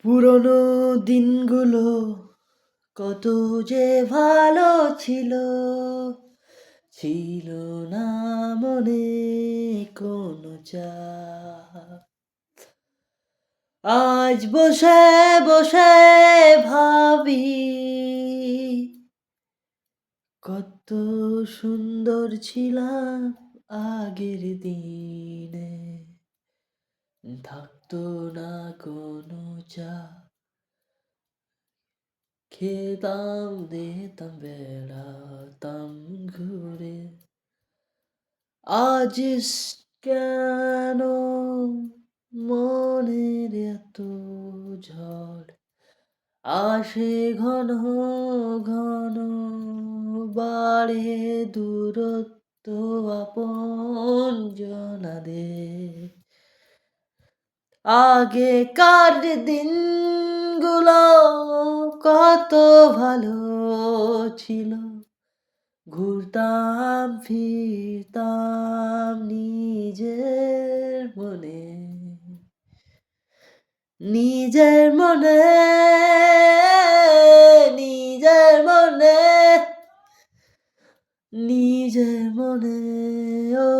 পুরনো দিনগুলো কত যে ভালো ছিল, ছিল না মনে কোনো চাপ। আজ বসে বসে ভাবি কত সুন্দর ছিলাম আগের দিনে, থাকতো না কোনো চাপ। খেতাম দিতাম বেড়াতাম ঘুরে। আজ কেন মনের এত ঝড় আসে ঘন ঘন, বাড়ে দূরত্ব আপন জনাদের। আগেকার দিনগুলো কত ভালো ছিল, ঘুরতাম ফিরতাম নিজের মনে, নিজের মনে, নিজের মনে, নিজের মনে। ও